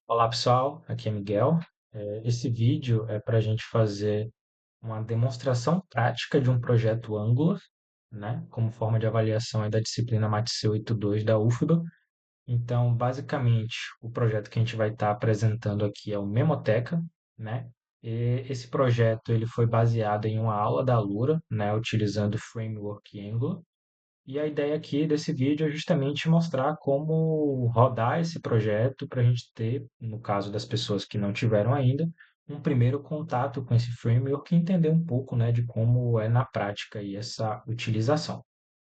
Olá pessoal, aqui é Miguel. Esse vídeo é para a gente fazer uma demonstração prática de um projeto Angular, né, como forma de avaliação aí da disciplina MATC 82 da UFBA. Então, basicamente, o projeto que a gente vai estar apresentando aqui é o Memoteca, né? E esse projeto ele foi baseado em uma aula da Alura, né, utilizando o framework Angular. E a ideia aqui desse vídeo é justamente mostrar como rodar esse projeto para a gente ter, no caso das pessoas que não tiveram ainda, um primeiro contato com esse framework e entender um pouco, né, de como é na prática aí essa utilização,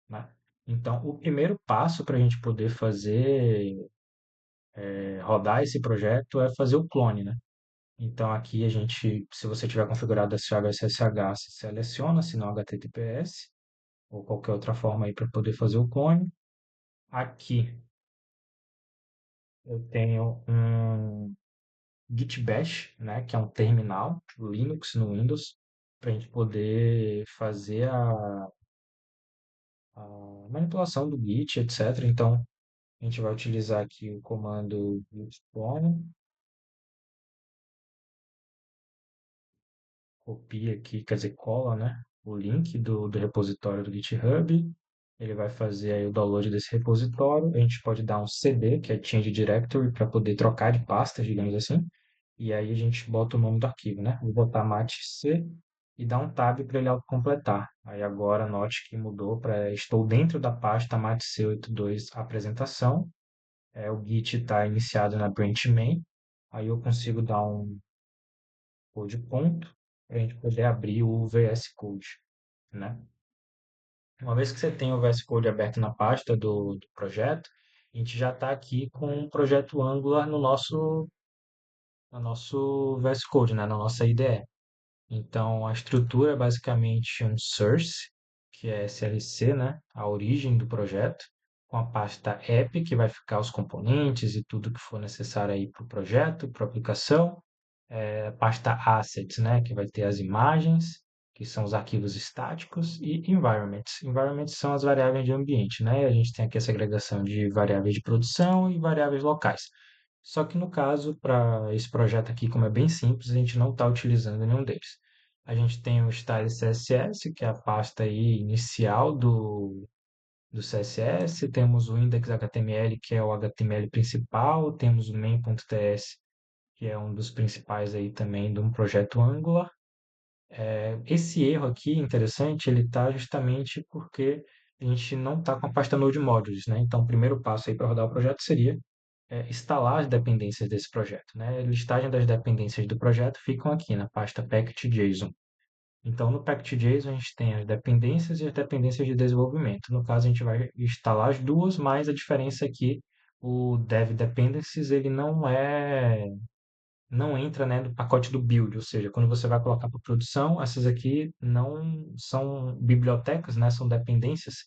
né? Então, o primeiro passo para a gente poder fazer, rodar esse projeto é fazer o clone, né? Então, aqui a gente, se você tiver configurado SHSSH, se seleciona, se não HTTPS, ou qualquer outra forma aí para poder fazer o clone. Aqui eu tenho um Git Bash, né, que é um terminal Linux no Windows, para a gente poder fazer a manipulação do Git, etc. Então, a gente vai utilizar aqui o comando git clone, copia aqui, quer dizer, cola, né, o link do repositório do GitHub. Ele vai fazer aí o download desse repositório. A gente pode dar um CD, que é Change Directory, para poder trocar de pastas, digamos assim. E aí a gente bota o nome do arquivo, né? Vou botar matc e dar um tab para ele autocompletar. Aí agora note que mudou para estou dentro da pasta matc82 apresentação. O Git está iniciado na branch main. Aí eu consigo dar um code ponto para a gente poder abrir o VS Code, né? Uma vez que você tem o VS Code aberto na pasta do projeto, a gente já está aqui com um projeto Angular no nosso VS Code, né? Na nossa IDE. Então, a estrutura é basicamente um source, que é SLC, né? A origem do projeto, com a pasta app, que vai ficar os componentes e tudo que for necessário aí para o projeto, para a aplicação. A pasta assets, né? Que vai ter as imagens, que são os arquivos estáticos, e environments. Environments são as variáveis de ambiente, né? A gente tem aqui essa agregação de variáveis de produção e variáveis locais. Só que no caso, para esse projeto aqui, como é bem simples, a gente não está utilizando nenhum deles. A gente tem o style CSS, que é a pasta aí inicial do CSS, temos o index HTML, que é o HTML principal, temos o main.ts, que é um dos principais aí também de um projeto Angular. Esse erro aqui, interessante, ele está justamente porque a gente não está com a pasta Node Modules, né? Então, o primeiro passo aí para rodar o projeto seria instalar as dependências desse projeto, né? A listagem das dependências do projeto ficam aqui na pasta package.json. Então, no package.json a gente tem as dependências e as dependências de desenvolvimento. No caso, a gente vai instalar as duas, mas a diferença aqui, o dev dependencies, ele não entra, né, no pacote do build, ou seja, quando você vai colocar para produção, essas aqui não são bibliotecas, né, são dependências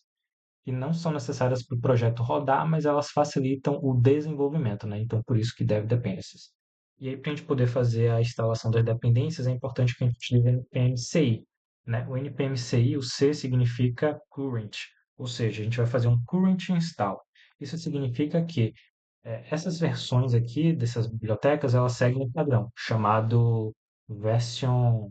que não são necessárias para o projeto rodar, mas elas facilitam o desenvolvimento, né? Então, por isso que deve dependências. E aí, para a gente poder fazer a instalação das dependências, é importante que a gente utilize o npm-ci, né? O npm-ci, o C significa current, ou seja, a gente vai fazer um current install. Isso significa que essas versões aqui dessas bibliotecas, elas seguem um padrão chamado version,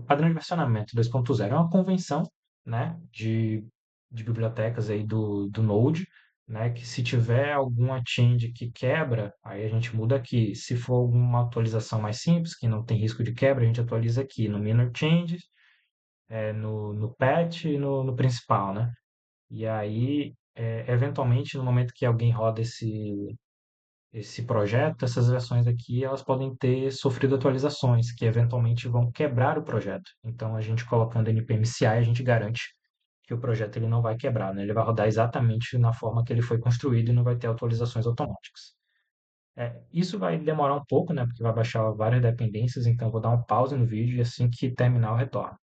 padrão de versionamento 2.0. É uma convenção, né, de bibliotecas aí do Node, né, que se tiver alguma change que quebra, aí a gente muda aqui. Se for alguma atualização mais simples, que não tem risco de quebra, a gente atualiza aqui no minor changes, no patch e no principal, né? E aí, eventualmente, no momento que alguém roda esse projeto, essas versões aqui, elas podem ter sofrido atualizações que eventualmente vão quebrar o projeto. Então, a gente colocando npm-ci, a gente garante que o projeto ele não vai quebrar, né? Ele vai rodar exatamente na forma que ele foi construído e não vai ter atualizações automáticas. Isso vai demorar um pouco, né? Porque vai baixar várias dependências, então eu vou dar um pause no vídeo e assim que terminar eu retorno.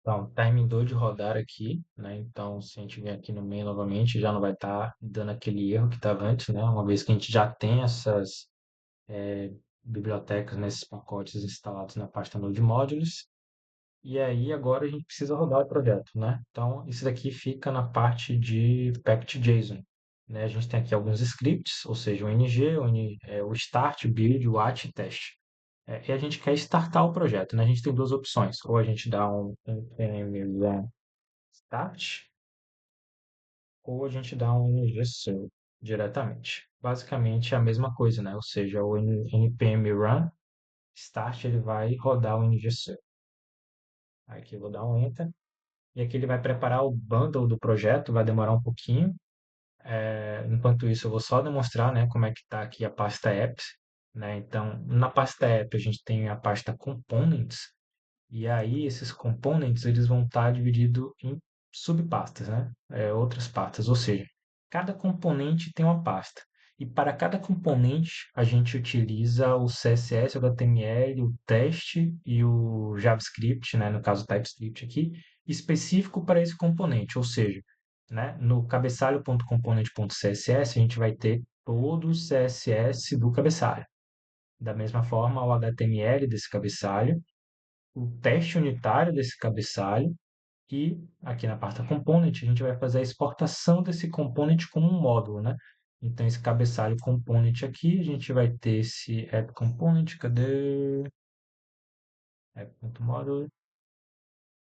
Então, terminou de rodar aqui, né? Então, se a gente vier aqui no meio novamente, já não vai estar dando aquele erro que estava antes, né? Uma vez que a gente já tem essas bibliotecas nesses pacotes instalados na pasta Node Modules. E aí agora a gente precisa rodar o projeto, né? Então isso daqui fica na parte de package.json, né? A gente tem aqui alguns scripts, ou seja, o ng, o start, o build, o watch e teste. E a gente quer startar o projeto, né? A gente tem duas opções. Ou a gente dá um npm run start, ou a gente dá um ng serve diretamente. Basicamente é a mesma coisa, né? Ou seja, o npm run start ele vai rodar o ng serve. Aqui eu vou dar um enter. E aqui ele vai preparar o bundle do projeto, vai demorar um pouquinho. Enquanto isso, eu vou só demonstrar, né, como é que está aqui a pasta apps, né? Então, na pasta app a gente tem a pasta components, e aí esses components eles vão estar divididos em subpastas, né? Outras pastas, ou seja, cada componente tem uma pasta. E para cada componente a gente utiliza o CSS, o HTML, o teste e o JavaScript, né? No caso o TypeScript aqui, específico para esse componente. Ou seja, né? No cabeçalho.component.css a gente vai ter todo o CSS do cabeçalho. Da mesma forma, o HTML desse cabeçalho, o teste unitário desse cabeçalho e aqui na parte component a gente vai fazer a exportação desse component como um módulo, né? Então esse cabeçalho component aqui, a gente vai ter esse app component, cadê? App.module.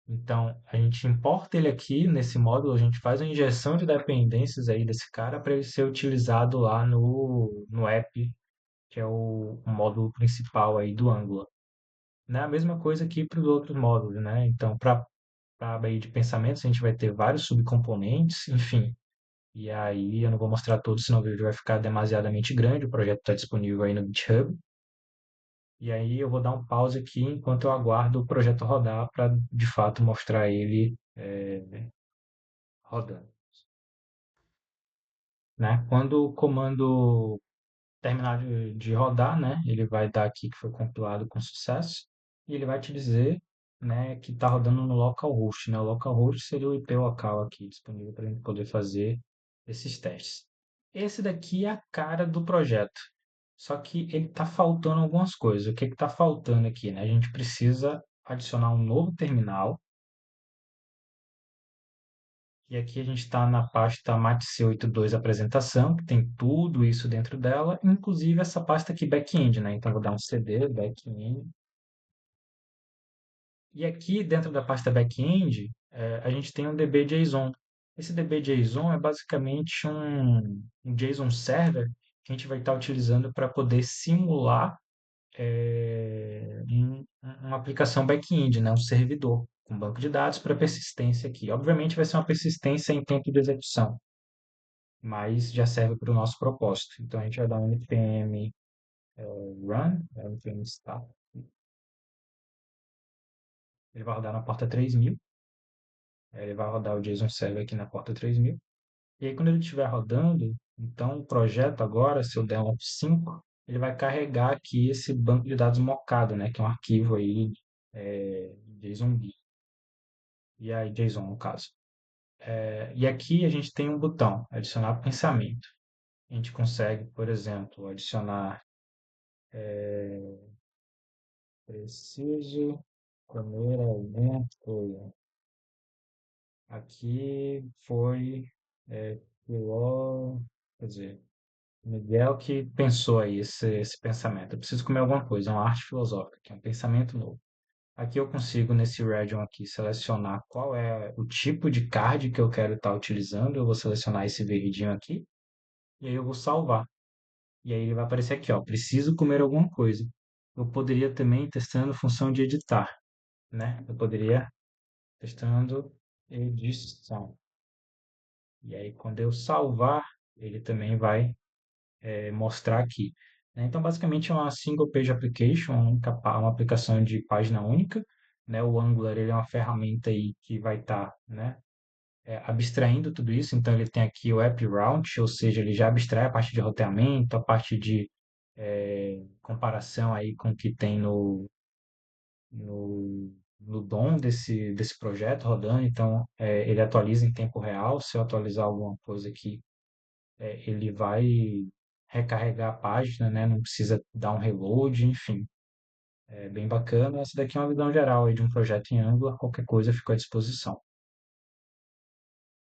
Então a gente importa ele aqui nesse módulo, a gente faz a injeção de dependências aí desse cara para ele ser utilizado lá no app, que é o módulo principal aí do Angular. Né? A mesma coisa aqui para os outros módulos, né? Então, para a aba aí de pensamentos, a gente vai ter vários subcomponentes, enfim. E aí eu não vou mostrar todos, senão o vídeo vai ficar demasiadamente grande. O projeto está disponível aí no GitHub. E aí eu vou dar um pause aqui enquanto eu aguardo o projeto rodar para de fato mostrar ele rodando. Né? Quando o comando terminar de rodar, né, ele vai dar aqui que foi compilado com sucesso e ele vai te dizer, né, que está rodando no localhost, né? O localhost seria o IP local aqui disponível para a gente poder fazer esses testes. Esse daqui é a cara do projeto. Só que ele está faltando algumas coisas. O que está faltando aqui, né? A gente precisa adicionar um novo terminal. E aqui a gente está na pasta matc82 apresentação, que tem tudo isso dentro dela, inclusive essa pasta aqui back-end, né? Então vou dar um cd back-end. E aqui dentro da pasta back-end, a gente tem um DB.json. Esse DB.json é basicamente um JSON server que a gente vai estar utilizando para poder simular uma aplicação back-end, né? Um servidor com banco de dados para persistência aqui. Obviamente vai ser uma persistência em tempo de execução, mas já serve para o nosso propósito. Então a gente vai dar um npm run, npm start, ele vai rodar na porta 3000, ele vai rodar o JSON Server aqui na porta 3000. E aí quando ele estiver rodando, então o projeto agora, se eu der um F5, ele vai carregar aqui esse banco de dados mocado, né, que é um arquivo aí JSON, e aí JSON no caso. E aqui a gente tem um botão, adicionar pensamento. A gente consegue, por exemplo, adicionar preciso comer alguma coisa. Aqui foi Filó, quer dizer, Miguel que pensou aí esse pensamento. Eu preciso comer alguma coisa, é uma arte filosófica, que é um pensamento novo. Aqui eu consigo, nesse region aqui, selecionar qual é o tipo de card que eu quero estar utilizando. Eu vou selecionar esse verdinho aqui, e aí eu vou salvar. E aí ele vai aparecer aqui, ó, preciso comer alguma coisa. Eu poderia também ir testando função de editar, né? Eu poderia testando edição. E aí, quando eu salvar, ele também vai mostrar aqui. Né? Então, basicamente, é uma single page application, uma aplicação de página única. Né? O Angular ele é uma ferramenta aí que vai estar, né, abstraindo tudo isso. Então, ele tem aqui o app route, ou seja, ele já abstrai a parte de roteamento, a parte de comparação aí com o que tem no DOM desse projeto rodando. Então, ele atualiza em tempo real. Se eu atualizar alguma coisa aqui, ele vai recarregar a página, né? Não precisa dar um reload, enfim. É bem bacana. Essa daqui é uma visão geral aí de um projeto em Angular. Qualquer coisa fica à disposição.